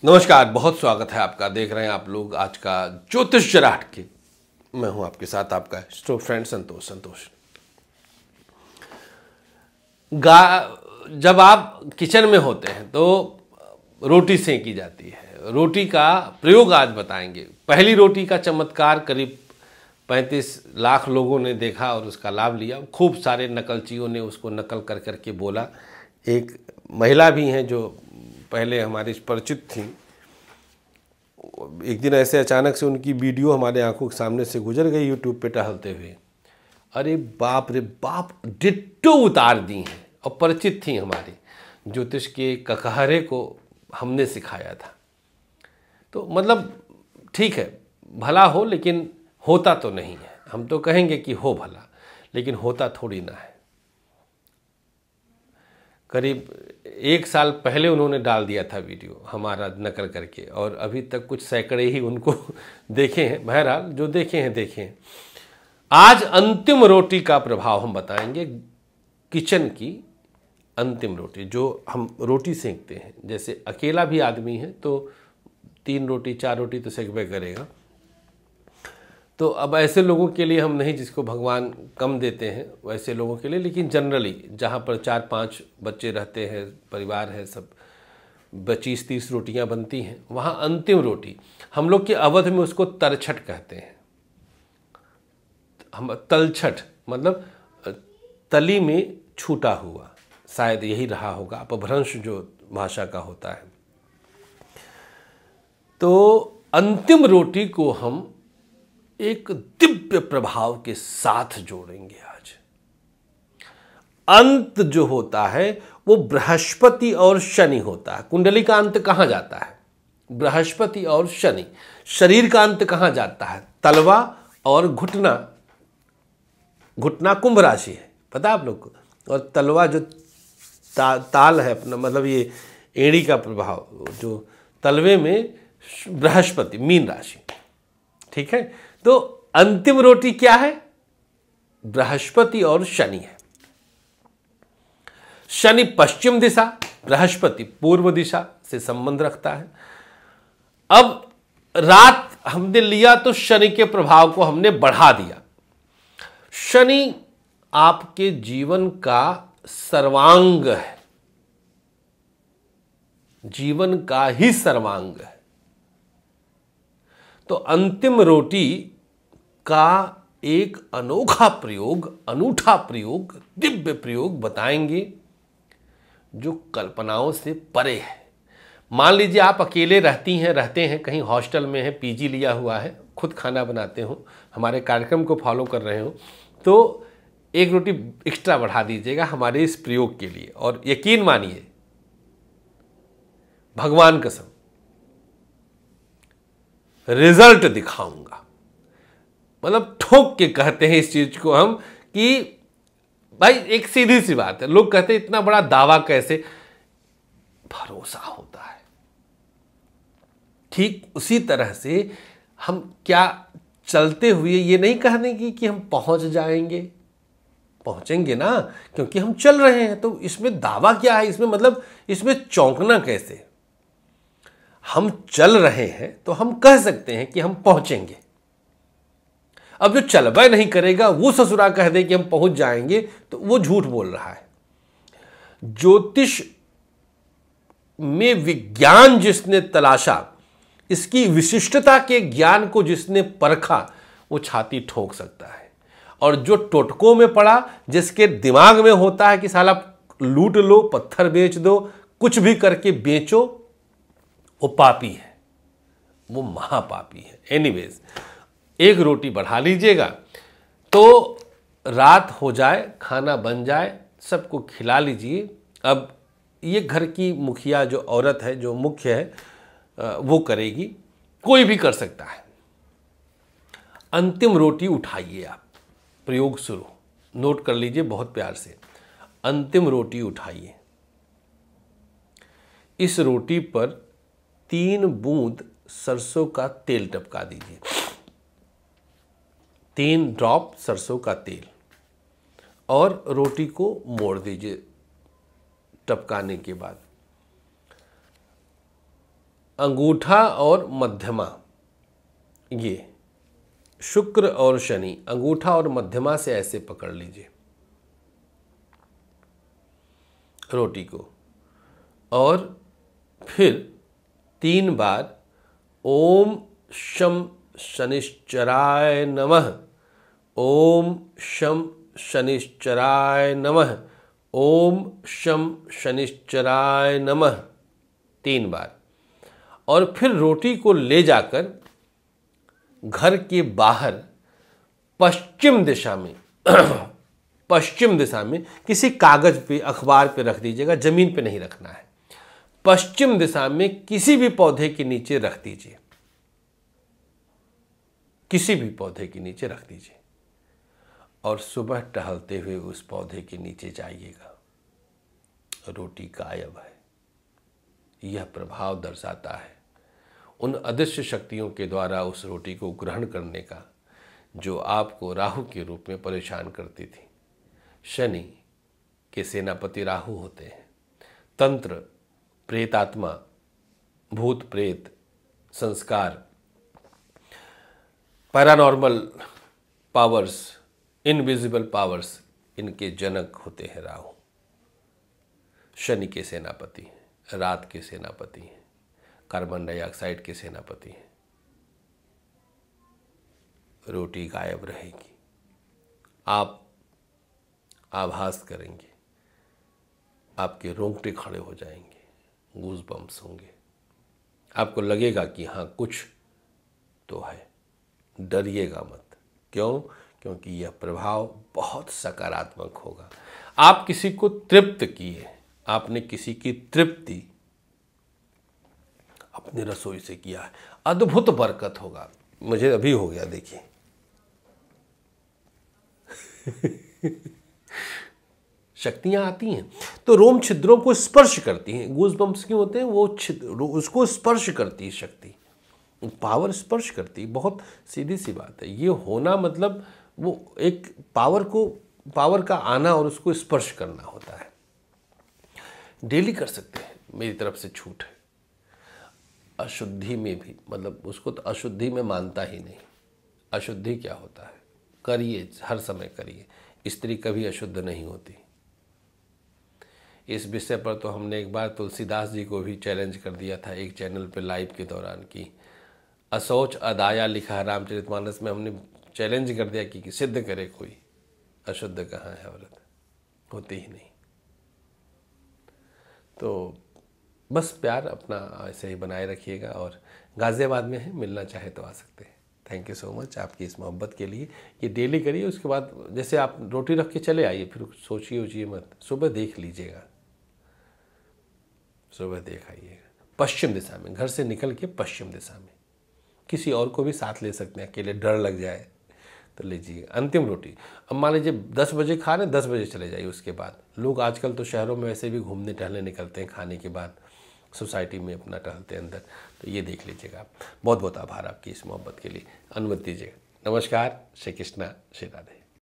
नमस्कार, बहुत स्वागत है आपका। देख रहे हैं आप लोग आज का ज्योतिष जराट के। मैं हूं आपके साथ आपका स्टोर फ्रेंड संतोष। जब आप किचन में होते हैं तो रोटी सेंकी जाती है। रोटी का प्रयोग आज बताएंगे। पहली रोटी का चमत्कार करीब 35 लाख लोगों ने देखा और उसका लाभ लिया। खूब सारे नकलचियों ने उसको नकल कर करके बोला। एक महिला भी हैं जो पहले हमारी परिचित थी। एक दिन ऐसे अचानक से उनकी वीडियो हमारे आंखों के सामने से गुजर गई यूट्यूब पे टहलते हुए। अरे बाप रे बाप, डिट्टो उतार दी हैं। और परिचित थी हमारी, ज्योतिष के ककहरे को हमने सिखाया था। तो मतलब ठीक है, भला हो, लेकिन होता तो नहीं है। हम तो कहेंगे कि हो भला, लेकिन होता थोड़ी ना है। करीब 1 साल पहले उन्होंने डाल दिया था वीडियो हमारा नकल करके, और अभी तक कुछ सैकड़े ही उनको देखे हैं। बहरहाल जो देखे हैं। आज अंतिम रोटी का प्रभाव हम बताएंगे। किचन की अंतिम रोटी, जो हम रोटी सेंकते हैं, जैसे अकेला भी आदमी है तो 3 रोटी 4 रोटी तो सेंकबे करेगा। तो अब ऐसे लोगों के लिए हम नहीं, जिसको भगवान कम देते हैं वैसे लोगों के लिए, लेकिन जनरली जहाँ पर 4-5 बच्चे रहते हैं, परिवार है, सब 25-30 रोटियाँ बनती हैं, वहाँ अंतिम रोटी हम लोग के अवध में उसको तरछट कहते हैं। हम तलछट मतलब तली में छूटा हुआ, शायद यही रहा होगा, अपभ्रंश जो भाषा का होता है। तो अंतिम रोटी को हम एक दिव्य प्रभाव के साथ जोड़ेंगे आज। अंत जो होता है वो बृहस्पति और शनि होता है। कुंडली का अंत कहां जाता है? बृहस्पति और शनि। शरीर का अंत कहां जाता है? तलवा और घुटना। घुटना कुंभ राशि है, पता है आप लोग को। और तलवा जो ताल है अपना, मतलब ये एड़ी का प्रभाव, जो तलवे में बृहस्पति, मीन राशि। ठीक है, तो अंतिम रोटी क्या है? बृहस्पति और शनि है। शनि पश्चिम दिशा, बृहस्पति पूर्व दिशा से संबंध रखता है। अब रात हमने लिया तो शनि के प्रभाव को हमने बढ़ा दिया। शनि आपके जीवन का सर्वांग है, जीवन का ही सर्वांग है। तो अंतिम रोटी का एक अनोखा प्रयोग, अनूठा प्रयोग, दिव्य प्रयोग बताएंगे जो कल्पनाओं से परे है। मान लीजिए आप अकेले रहते हैं, कहीं हॉस्टल में है, पीजी लिया हुआ है, खुद खाना बनाते हो, हमारे कार्यक्रम को फॉलो कर रहे हो, तो एक रोटी एक्स्ट्रा बढ़ा दीजिएगा हमारे इस प्रयोग के लिए। और यकीन मानिए, भगवान कसम, रिजल्ट दिखाऊंगा। मतलब ठोक के कहते हैं इस चीज को हम कि भाई एक सीधी सी बात है। लोग कहते हैं इतना बड़ा दावा कैसे? भरोसा होता है। ठीक उसी तरह से हम क्या चलते हुए ये नहीं कह देंगे कि हम पहुंच जाएंगे, पहुंचेंगे ना, क्योंकि हम चल रहे हैं। तो इसमें दावा क्या है? इसमें मतलब इसमें चौंकना कैसे? हम चल रहे हैं तो हम कह सकते हैं कि हम पहुंचेंगे। अब जो चलबा नहीं करेगा वो ससुरा कह दे कि हम पहुंच जाएंगे, तो वो झूठ बोल रहा है। ज्योतिष में विज्ञान जिसने तलाशा, इसकी विशिष्टता के ज्ञान को जिसने परखा, वो छाती ठोक सकता है। और जो टोटकों में पड़ा, जिसके दिमाग में होता है कि साला लूट लो, पत्थर बेच दो, कुछ भी करके बेचो, वो पापी है, वो महापापी है। एनीवेज, एक रोटी बढ़ा लीजिएगा तो रात हो जाए, खाना बन जाए, सबको खिला लीजिए। अब ये घर की मुखिया जो औरत है, जो मुख्य है, वो करेगी, कोई भी कर सकता है। अंतिम रोटी उठाइए आप, प्रयोग शुरू, नोट कर लीजिए बहुत प्यार से। अंतिम रोटी उठाइए, इस रोटी पर 3 बूंद सरसों का तेल टपका दीजिए, 3 ड्रॉप सरसों का तेल, और रोटी को मोड़ दीजिए टपकाने के बाद। अंगूठा और मध्यमा, ये शुक्र और शनि, अंगूठा और मध्यमा से ऐसे पकड़ लीजिए रोटी को, और फिर 3 बार ओम शम शनिश्चराय नमः, ओम शम शनिश्चराय नमः, ओम शम शनिश्चराय नमः 3 बार, और फिर रोटी को ले जाकर घर के बाहर पश्चिम दिशा में पश्चिम दिशा में किसी कागज पे, अखबार पे रख दीजिएगा, जमीन पे नहीं रखना है। पश्चिम दिशा में किसी भी पौधे के नीचे रख दीजिए, किसी भी पौधे के नीचे रख दीजिए, और सुबह टहलते हुए उस पौधे के नीचे जाइएगा, रोटी गायब है। यह प्रभाव दर्शाता है उन अदृश्य शक्तियों के द्वारा उस रोटी को ग्रहण करने का जो आपको राहु के रूप में परेशान करती थी। शनि के सेनापति राहु होते हैं। तंत्र, प्रेतात्मा, भूत प्रेत, संस्कार, पैरानॉर्मल पावर्स, इनविजिबल पावर्स, इनके जनक होते हैं राहु। शनि के सेनापति हैं, रात के सेनापति हैं, कार्बन डाइऑक्साइड के सेनापति हैं। रोटी गायब रहेगी, आप आभास करेंगे, आपके रोंगटे खड़े हो जाएंगे, गूज बम्स होंगे, आपको लगेगा कि हाँ कुछ तो है। डरिएगा मत। क्यों? क्योंकि यह प्रभाव बहुत सकारात्मक होगा। आप किसी को तृप्त किए, आपने किसी की तृप्ति अपनी रसोई से किया है, अद्भुत बरकत होगा। मुझे अभी हो गया, देखिए शक्तियां आती हैं तो रोम छिद्रों को स्पर्श करती हैं। गूज बम्स क्यों होते हैं? वो छिद्र उसको स्पर्श करती है, शक्ति, पावर स्पर्श करती। बहुत सीधी सी बात है। ये होना मतलब वो एक पावर का आना और उसको स्पर्श करना होता है। डेली कर सकते हैं, मेरी तरफ से छूट है। अशुद्धि में भी, मतलब उसको तो अशुद्धि में मानता ही नहीं। अशुद्धि क्या होता है? करिए, हर समय करिए। स्त्री कभी अशुद्ध नहीं होती। इस विषय पर तो हमने एक बार तुलसीदास जी को भी चैलेंज कर दिया था एक चैनल पे लाइव के दौरान कि अशौच अदाया लिखा है रामचरितमानस में। हमने चैलेंज कर दिया कि सिद्ध करे कोई, अशुद्ध कहाँ है औरत, होती ही नहीं। तो बस प्यार अपना ऐसे ही बनाए रखिएगा। और गाज़ियाबाद में है, मिलना चाहे तो आ सकते हैं। थैंक यू सो मच आपकी इस मोहब्बत के लिए। ये डेली करिए। उसके बाद जैसे आप रोटी रख के चले आइए, फिर सोचिए मत, सुबह देख लीजिएगा, सुबह देख आइएगा पश्चिम दिशा में, घर से निकल के पश्चिम दिशा में। किसी और को भी साथ ले सकते हैं, अकेले डर लग जाए तो लीजिए। अंतिम रोटी अब मान लीजिए 10 बजे खा रहे हैं, 10 बजे चले जाइए। उसके बाद लोग आजकल तो शहरों में वैसे भी घूमने टहलने निकलते हैं, खाने के बाद सोसाइटी में अपना टहलते हैं अंदर। तो ये देख लीजिएगा आप। बहुत बहुत आभार आपकी इस मोहब्बत के लिए। अनुमति दीजिएगा। नमस्कार, श्री कृष्णा, श्री राधे।